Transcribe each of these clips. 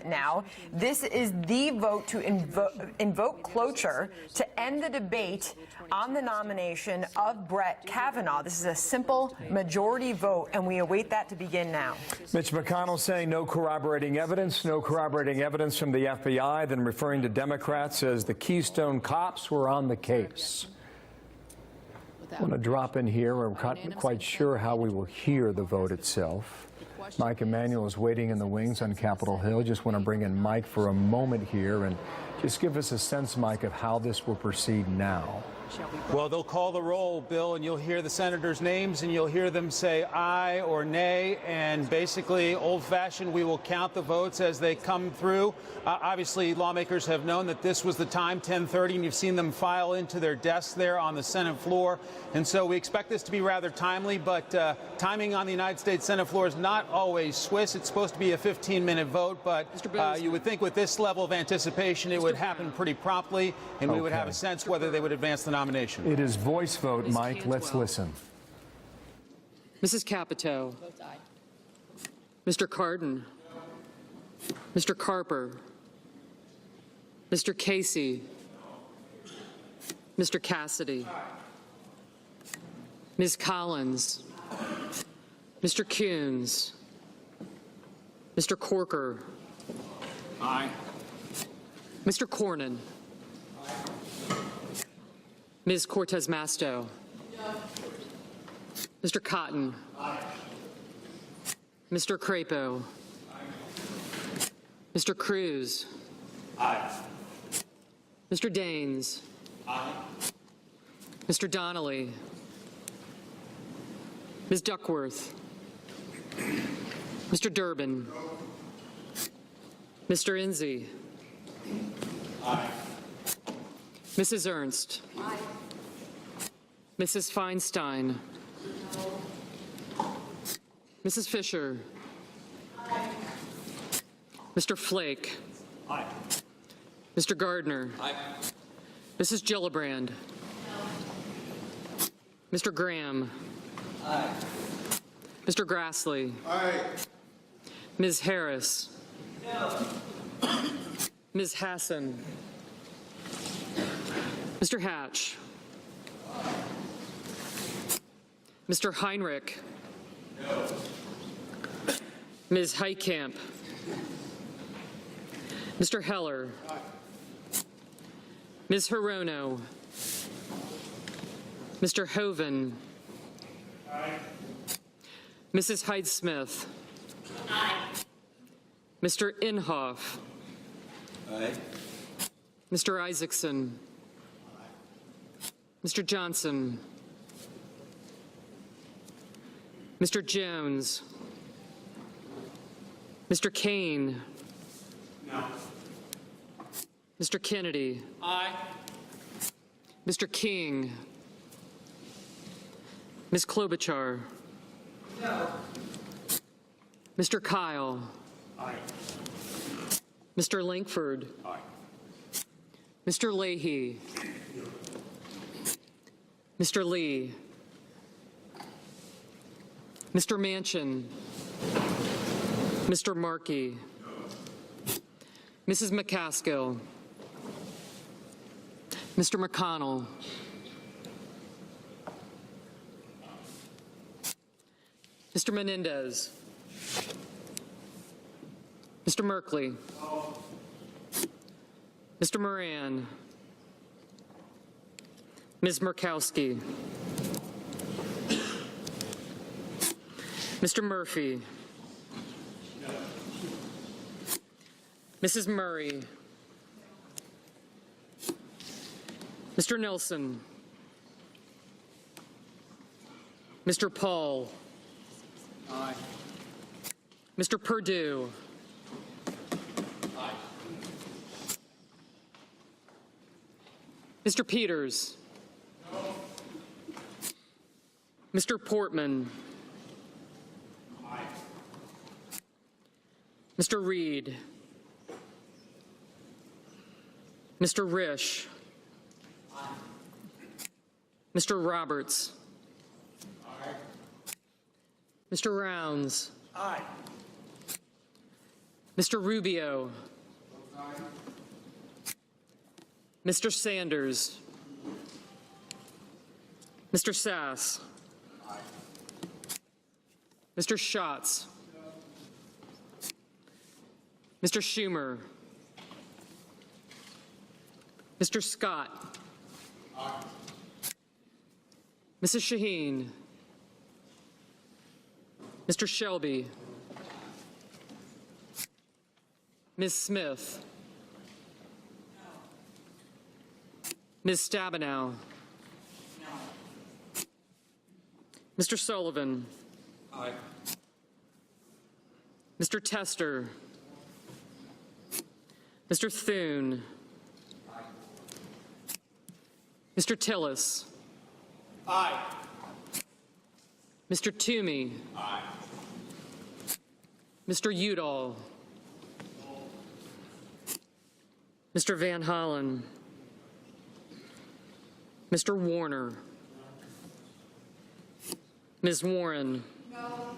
Now, this is the vote to invoke cloture to end the debate on the nomination of Brett Kavanaugh. This is a simple majority vote, and we await that to begin now. Mitch McConnell saying no corroborating evidence from the FBI, then referring to Democrats as the Keystone Cops were on the case. I want to drop in here. We're not quite sure how we will hear the vote itself. Mike Emanuel is waiting in the wings on Capitol Hill. Just want to bring in Mike for a moment here and just give us a sense, Mike, of how this will proceed now. Well, they'll call the roll, Bill, and you'll hear the senators' names, and you'll hear them say aye or nay, and basically, old-fashioned, we will count the votes as they come through. Obviously, lawmakers have known that this was the time, 10:30, and you've seen them file into their desks there on the Senate floor, and so we expect this to be rather timely, but timing on the United States Senate floor is not always Swiss. It's supposed to be a 15-minute vote, but you would think with this level of anticipation, it would happen pretty promptly, and we would have a sense whether they would advance the nomination. It is voice vote, Mike. Let's listen. Mrs. Capito. Mr. Cardin. Mr. Carper. Mr. Casey. Mr. Cassidy. Ms. Collins. Mr. Coons. Mr. Corker. Aye. Mr. Cornyn. Ms. Cortez Masto. Mr. Cotton. Mr. Crapo. Mr. Cruz. Mr. Daines. Mr. Donnelly. Ms. Duckworth. Mr. Durbin. Mr. Enzi. Mrs. Ernst. Mrs. Feinstein. Mrs. Fisher. Mr. Flake. Mr. Gardner. Mrs. Gillibrand. Mr. Graham. Mr. Grassley. Ms. Harris. Ms. Hassan. Mr. Hatch. Mr. Heinrich. Ms. Heitkamp. Mr. Heller. Ms. Hirono. Mr. Hoven. Mrs. Hyde-Smith. Mr. Inhofe. Mr. Isaacson. Mr. Johnson. Mr. Jones. Mr. Kane. No. Mr. Kennedy. Aye. Mr. King. Ms. Klobuchar. No. Mr. Kyle. Aye. Mr. Lankford. Aye. Mr. Leahy. Mr. Lee. Mr. Manchin. Mr. Markey. Mrs. McCaskill. Mr. McConnell. Mr. Menendez. Mr. Merkley. Mr. Moran. Ms. Murkowski. Mr. Murphy. Mrs. Murray. Mr. Nelson. Mr. Paul. Aye. Mr. Perdue. Aye. Mr. Peters. No. Mr. Portman. Aye. Mr. Reed. Mr. Risch. Aye. Mr. Roberts. Aye. Mr. Rounds. Aye. Mr. Rubio. Mr. Sanders. Mr. Sass. Mr. Schatz. Mr. Schumer. Mr. Scott. Mrs. Shaheen. Mr. Shelby. Ms. Smith. Ms. Stabenow. Mr. Sullivan. Aye. Mr. Tester. Mr. Thune. Mr. Tillis. Aye. Mr. Toomey. Aye. Mr. Udall. Mr. Van Hollen. Mr. Warner. Ms. Warren. No.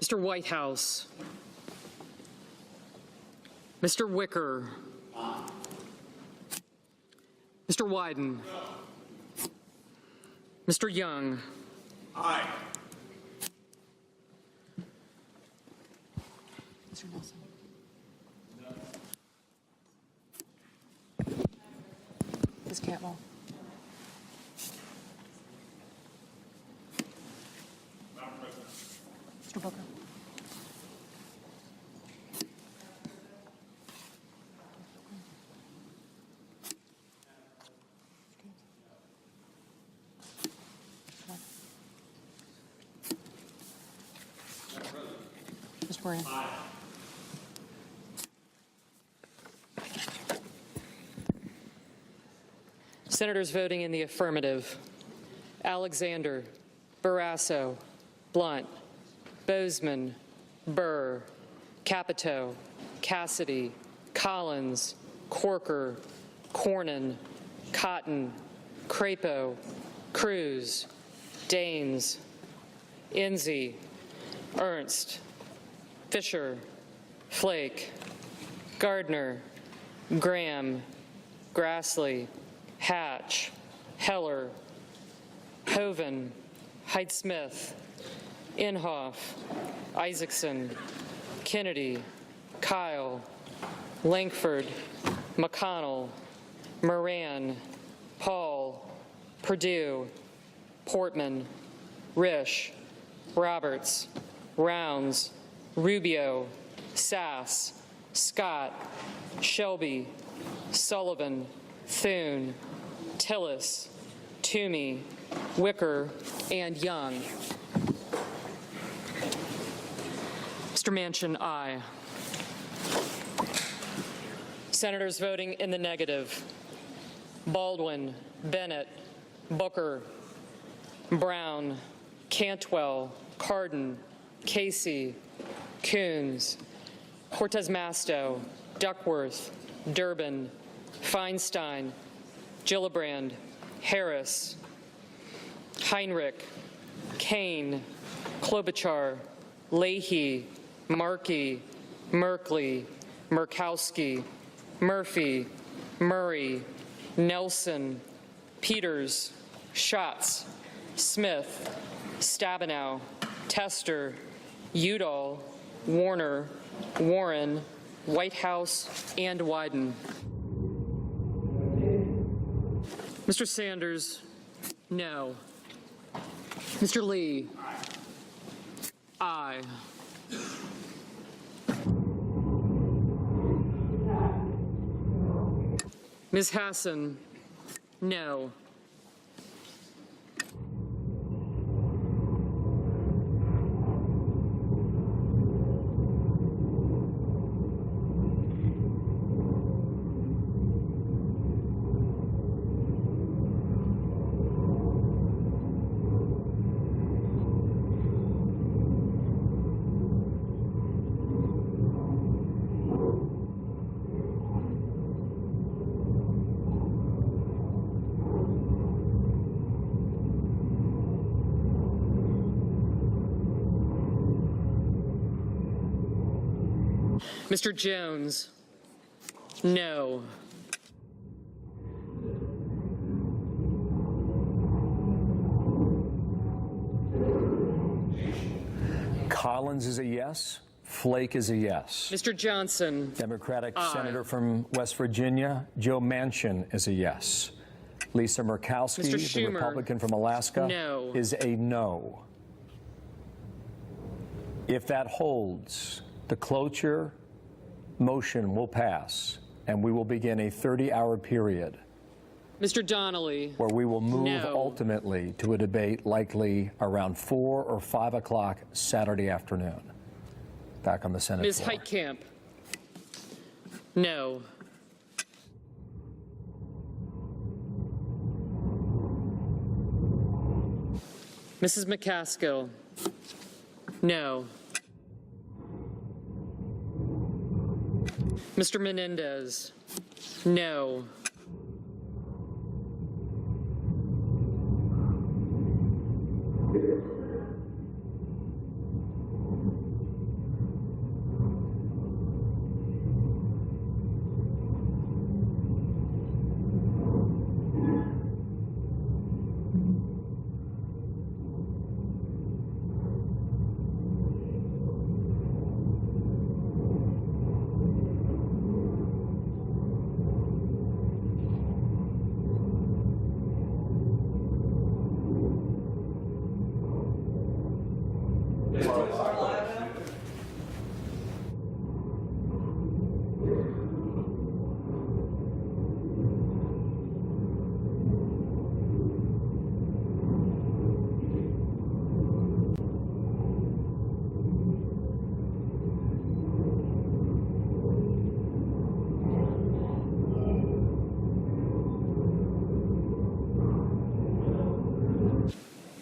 Mr. Whitehouse. Mr. Wicker. Mr. Wyden. No. Mr. Young. Aye. Mr. Nelson. Ms. Cantwell. Mr. Booker. Mr. Moran. Senators voting in the affirmative: Alexander, Barrasso, Blunt, Bozeman, Burr, Capito, Cassidy, Collins, Corker, Cornyn, Cotton, Crapo, Cruz, Daines, Enzi, Ernst, Fisher, Flake, Gardner, Graham, Grassley, Hatch, Heller, Hoeven, Hyde-Smith, Inhofe, Isaacson, Kennedy, Kyle, Langford, McConnell, Moran, Paul, Perdue, Portman, Risch, Roberts, Rounds, Rubio, Sass, Scott, Shelby, Sullivan, Thune, Tillis, Toomey, Wicker, and Young. Mr. Manchin, aye. Senators voting in the negative: Baldwin, Bennett, Booker, Brown, Cantwell, Cardin, Casey, Coons, Cortez Masto, Duckworth, Durbin, Feinstein, Gillibrand, Harris, Heinrich, Kane, Klobuchar, Leahy, Markey, Merkley, Murkowski, Murphy, Murray, Nelson, Peters, Schatz, Smith, Stabenow, Tester, Udall, Warner, Warren, Whitehouse, and Wyden. Mr. Sanders, no. Mr. Lee, aye. Ms. Hassan, no. Mr. Jones, no. Collins is a yes. Flake is a yes. Mr. Johnson, Democratic aye. Senator from West Virginia, Joe Manchin, is a yes. Lisa Murkowski, Mr. the Schumer, Republican from Alaska, no. is a no. If that holds, the cloture motion will pass, and we will begin a 30-hour period Mr. Donnelly, where we will move no. ultimately to a debate likely around 4 or 5 o'clock Saturday afternoon. Back on the Senate Ms. floor. Heitkamp, no. Mrs. McCaskill, no. Mr. Menendez, no.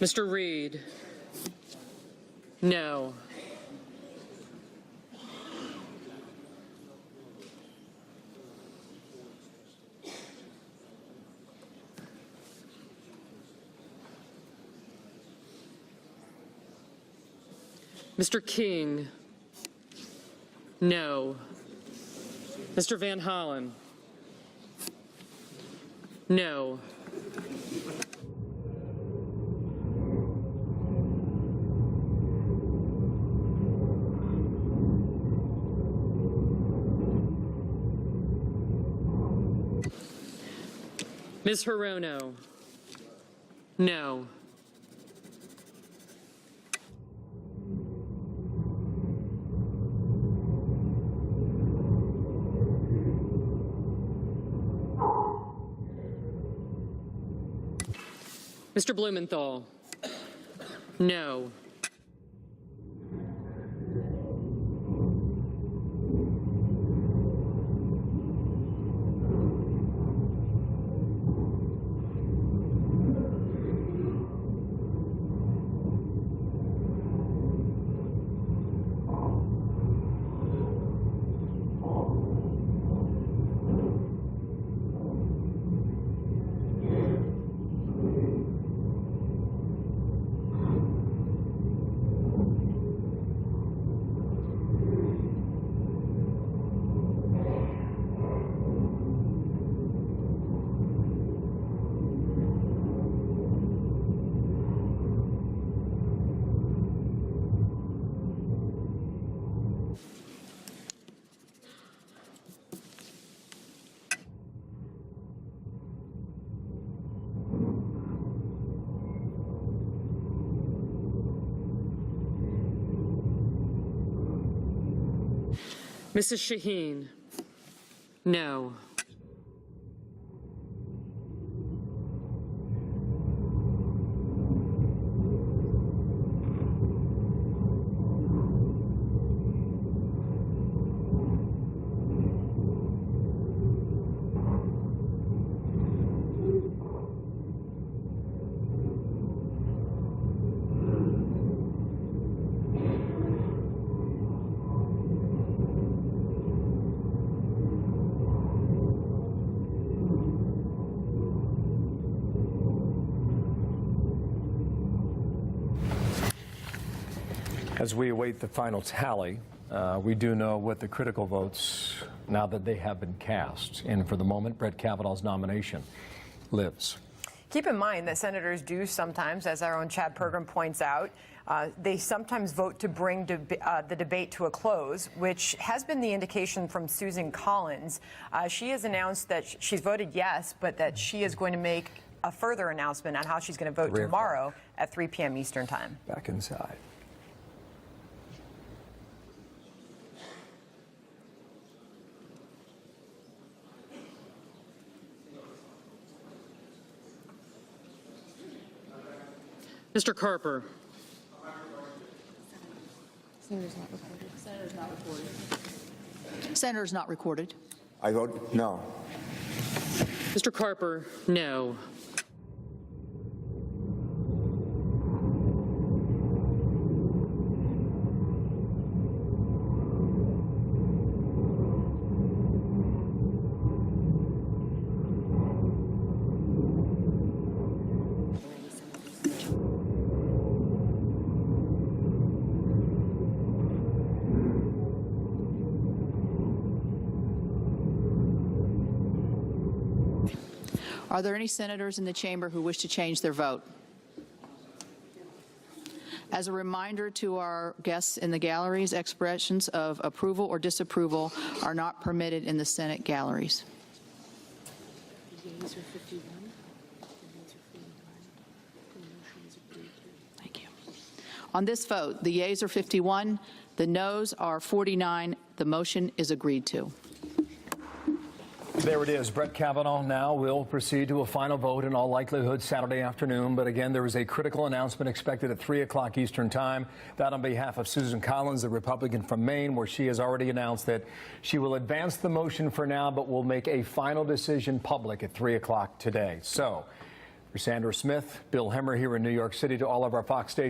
Mr. Reed, no. Mr. King, no. Mr. Van Hollen, no. Ms. Hirono, no. Mr. Blumenthal, no. Mrs. Shaheen, no. As we await the final tally, We do know what the critical votes, now that they have been cast. And for the moment, Brett Kavanaugh's nomination lives. Keep in mind that senators do sometimes, as our own Chad Pergram points out, they sometimes vote to bring the debate to a close, which has been the indication from Susan Collins. She has announced that she's voted yes, but that she is going to make a further announcement on how she's going to vote tomorrow at 3 p.m. Eastern Time. Back inside. Mr. Carper. Senator's not recorded. I vote no. Mr. Carper, no. Are there any senators in the chamber who wish to change their vote? As a reminder to our guests in the galleries, expressions of approval or disapproval are not permitted in the Senate galleries. Thank you. On this vote, the yeas are 51, the noes are 49. The motion is agreed to. There it is. Brett Kavanaugh now will proceed to a final vote in all likelihood Saturday afternoon. But again, there is a critical announcement expected at 3 o'clock Eastern Time. That on behalf of Susan Collins, the Republican from Maine, where she has already announced that she will advance the motion for now, but will make a final decision public at 3 o'clock today. So for Sandra Smith, Bill Hemmer here in New York City, to all of our Fox stations.